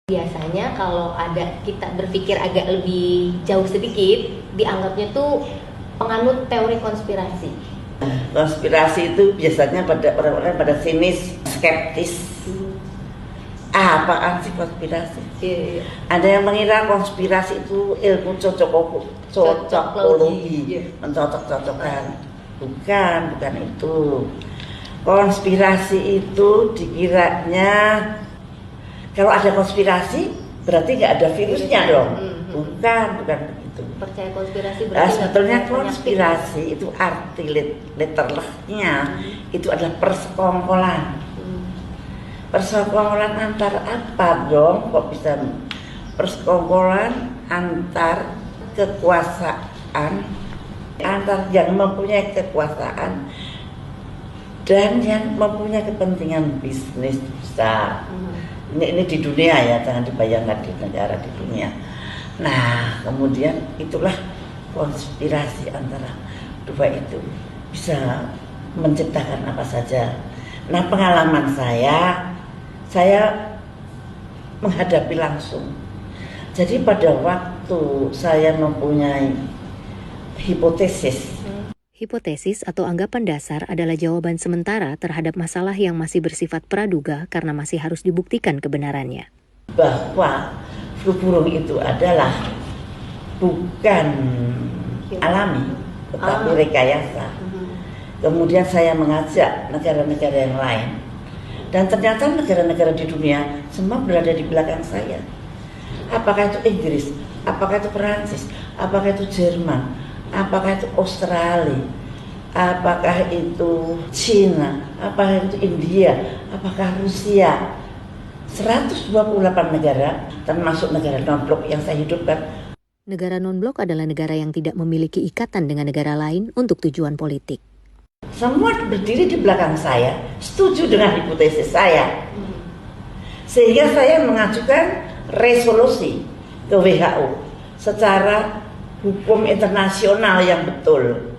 Biasanya kalau ada kita berpikir agak lebih jauh sedikit, dianggapnya tuh penganut teori konspirasi. Konspirasi itu biasanya pada orang-orang pada sinis, skeptis. Apaan sih konspirasi? Iya. Ada yang mengira konspirasi itu ilmu cocokologi, mencocok-cocokkan. Bukan itu. Konspirasi itu dikiranya kalau ada konspirasi berarti nggak ada virusnya dong. Bukan begitu. Percaya konspirasi berarti sebetulnya konspirasi itu arti letterlehnya itu adalah persekongkolan. Persekongkolan antar apa dong? Kok bisa persekongkolan antar kekuasaan, antar yang mempunyai kekuasaan dan yang mempunyai kepentingan bisnis besar. Ini di dunia ya, jangan dibayangkan di negara, di dunia. Nah, kemudian itulah konspirasi antara dua itu bisa menciptakan apa saja. Nah, pengalaman saya menghadapi langsung. Jadi pada waktu saya mempunyai hipotesis. Hipotesis atau anggapan dasar adalah jawaban sementara terhadap masalah yang masih bersifat praduga karena masih harus dibuktikan kebenarannya. Bahwa flu burung itu adalah bukan alami, tetapi rekayasa. Kemudian saya mengajak negara-negara yang lain. Dan ternyata negara-negara di dunia semua berada di belakang saya. Apakah itu Inggris, apakah itu Perancis, apakah itu Jerman, apakah itu Australia, apakah itu Cina, apakah itu India, apakah Rusia. 128 negara, termasuk negara non-blok yang saya hidupkan. Negara non-blok adalah negara yang tidak memiliki ikatan dengan negara lain untuk tujuan politik. Semua berdiri di belakang saya, setuju dengan hipotesis saya. Sehingga saya mengajukan resolusi ke WHO secara hukum internasional yang betul.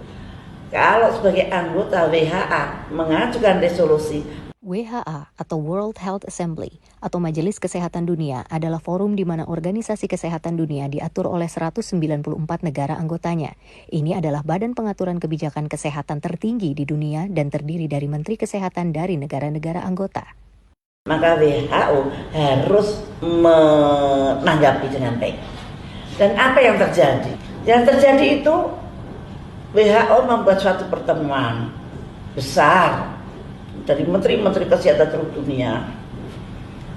Kalau sebagai anggota WHA mengajukan resolusi. WHA atau World Health Assembly atau Majelis Kesehatan Dunia adalah forum di mana Organisasi Kesehatan Dunia diatur oleh 194 negara anggotanya. Ini adalah badan pengaturan kebijakan kesehatan tertinggi di dunia dan terdiri dari menteri kesehatan dari negara-negara anggota. Maka WHO harus menanggapi dengan baik. Dan apa yang terjadi? Yang terjadi itu WHO membuat suatu pertemuan besar dari menteri-menteri kesehatan seluruh dunia.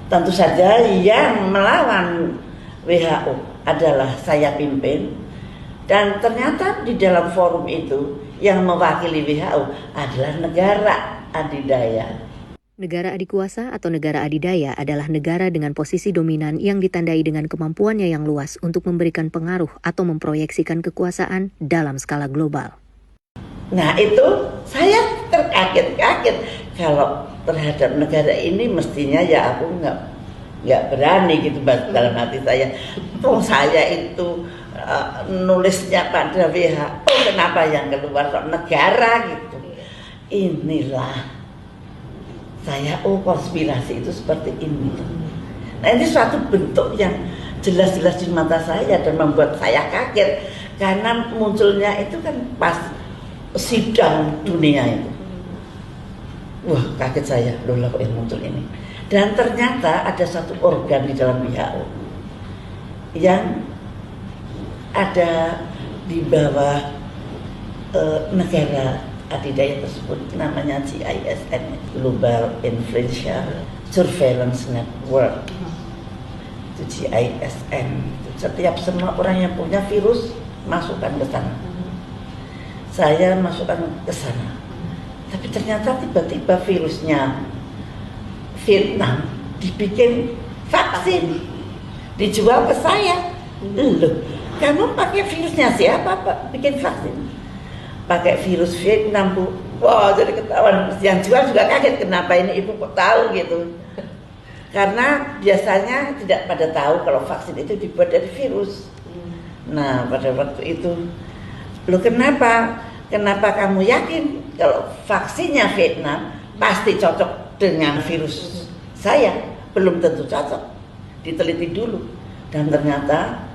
Tentu saja yang melawan WHO adalah saya pimpin. Dan ternyata di dalam forum itu yang mewakili WHO adalah negara adidaya. Negara adikuasa atau negara adidaya adalah negara dengan posisi dominan yang ditandai dengan kemampuannya yang luas untuk memberikan pengaruh atau memproyeksikan kekuasaan dalam skala global. Nah itu saya terkaget-kaget kalau terhadap negara ini mestinya ya aku nggak berani gitu dalam hati saya. Saya itu nulisnya pada WHO, kenapa yang keluar negara gitu. Inilah saya konspirasi itu seperti ini. Nah ini suatu bentuk yang jelas-jelas di mata saya dan membuat saya kaget karena munculnya itu kan pas sidang dunia itu. Wah kaget saya, loh kok yang muncul ini. Dan ternyata ada satu organ di dalam WHO yang ada di bawah negara adidaya tersebut, namanya GISN, Global Influenza Surveillance Network. Itu GISN. Setiap semua orang yang punya virus masukkan ke sana. Saya masukkan ke sana. Tapi ternyata tiba-tiba virusnya Vietnam dibikin vaksin, dijual ke saya. Loh, kamu pakai virusnya siapa Pak? Bikin vaksin. Pakai virus Vietnam Bu. Wah, jadi ketahuan. Yang jual juga kaget, kenapa ini ibu kok tahu gitu. Karena biasanya tidak pada tahu kalau vaksin itu dibuat dari virus. Nah, pada waktu itu, loh kenapa? Kenapa kamu yakin kalau vaksinnya Vietnam pasti cocok dengan virus saya? Belum tentu cocok. diteliti dulu. Dan ternyata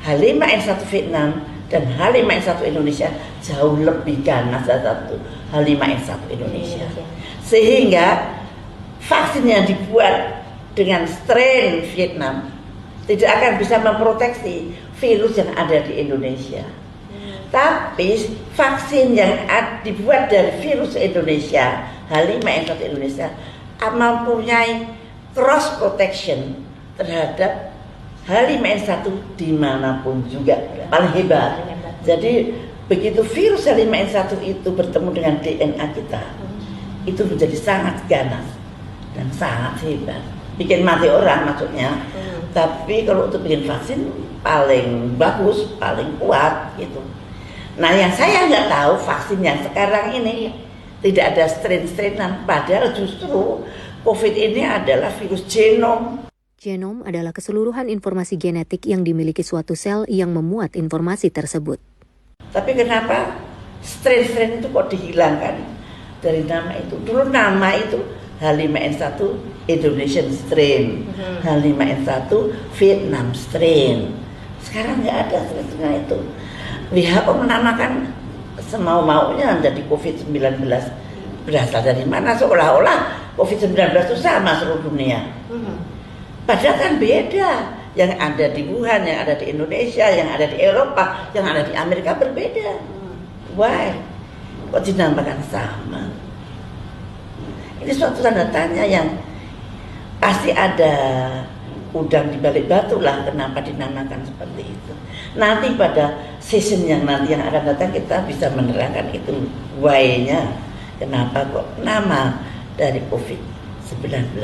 H5N1 Vietnam dan H5N1 Indonesia jauh lebih ganas dari H5N1 Indonesia. Sehingga vaksin yang dibuat dengan strain Vietnam tidak akan bisa memproteksi virus yang ada di Indonesia. Tapi vaksin yang dibuat dari virus Indonesia, H5N1 Indonesia, mempunyai cross protection terhadap H5N1 dimanapun juga, paling hebat. Jadi begitu virus H5N1 itu bertemu dengan DNA kita, itu menjadi sangat ganas dan sangat hebat, bikin mati orang maksudnya. Tapi kalau untuk bikin vaksin paling bagus, paling kuat gitu. Nah yang saya nggak tahu vaksin yang sekarang ini tidak ada strain-strainan, padahal justru COVID ini adalah virus genom. Genom adalah keseluruhan informasi genetik yang dimiliki suatu sel yang memuat informasi tersebut. Tapi kenapa strain-strain itu kok dihilangkan dari nama itu? Dulu nama itu H5N1 Indonesian strain, H5N1 Vietnam strain. Sekarang nggak ada strain itu. WHO menamakan semau-maunya jadi COVID-19. Berasal dari mana? Seolah-olah COVID-19 itu sama seluruh dunia. Padahal kan beda. Yang ada di Wuhan, yang ada di Indonesia, yang ada di Eropa, yang ada di Amerika berbeda. Why? Kok dinamakan sama? Ini suatu tanda tanya yang pasti ada udang di balik batu lah kenapa dinamakan seperti itu. Nanti pada season yang akan datang kita bisa menerangkan itu why-nya. Kenapa kok nama dari COVID-19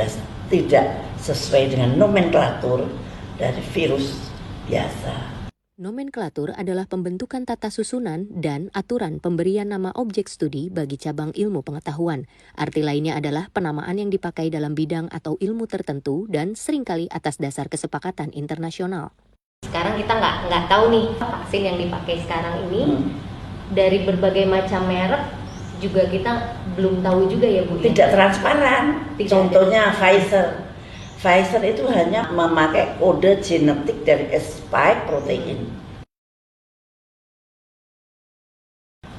tidak sesuai dengan nomenklatur dari virus biasa. Nomenklatur adalah pembentukan tata susunan dan aturan pemberian nama objek studi bagi cabang ilmu pengetahuan. Arti lainnya adalah penamaan yang dipakai dalam bidang atau ilmu tertentu dan seringkali atas dasar kesepakatan internasional. Sekarang kita nggak tahu nih vaksin yang dipakai sekarang ini dari berbagai macam merek juga kita belum tahu juga ya Bu. Tidak transparan. Contohnya Pfizer. Pfizer itu hanya memakai kode genetik dari spike protein.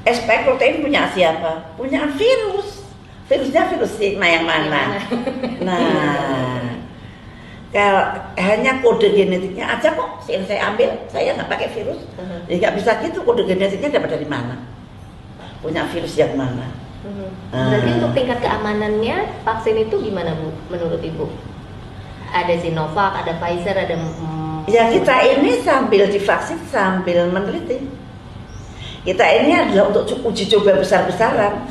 Spike protein punya siapa? Punya virus. Virusnya virus sigma yang mana? Nah, kalau hanya kode genetiknya aja kok yang saya ambil, saya nggak pakai virus. Ya nggak bisa gitu, kode genetiknya dapat dari mana? Punya virus yang mana? Berarti untuk tingkat keamanannya vaksin itu gimana Bu menurut Ibu? Ada Sinovac, ada Pfizer, ada ya kita ini sambil divaksin sambil meneliti. Kita ini adalah untuk uji coba besar-besaran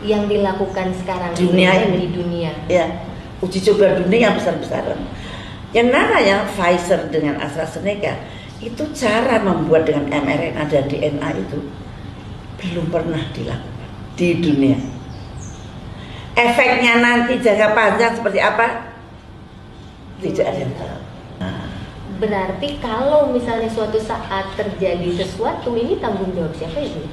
yang dilakukan sekarang dunia di dunia. Ya, uji coba dunia yang besar-besaran. Yang namanya Pfizer dengan AstraZeneca itu cara membuat dengan mRNA dan DNA itu belum pernah dilakukan di dunia. Efeknya nanti jangka panjang seperti apa? Tidak ada yang tahu. Berarti kalau misalnya suatu saat terjadi sesuatu, ini tanggung jawab siapa itu?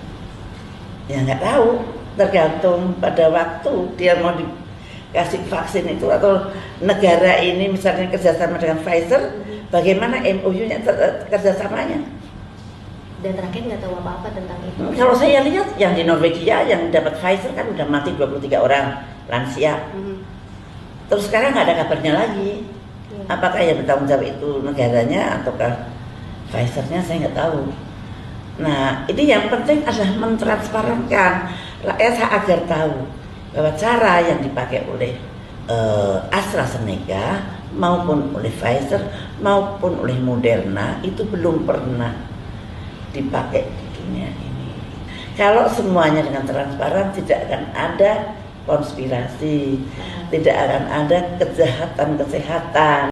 Ya nggak tahu, tergantung pada waktu dia mau dikasih vaksin itu atau negara ini misalnya kerjasama dengan Pfizer, bagaimana MOU-nya kerjasamanya? Dan rakyat nggak tahu apa-apa tentang itu. Kalau saya lihat yang di Norwegia yang dapat Pfizer kan udah mati 23 orang lansia. Terus sekarang nggak ada kabarnya lagi. Apakah yang bertanggung jawab itu negaranya ataukah Pfizer-nya, saya nggak tahu. Nah ini yang penting adalah mentransparankan rakyat agar tahu bahwa cara yang dipakai oleh AstraZeneca maupun oleh Pfizer maupun oleh Moderna itu belum pernah dipakai di dunia ini. Kalau semuanya dengan transparan tidak akan ada konspirasi, tidak akan ada kejahatan kesehatan.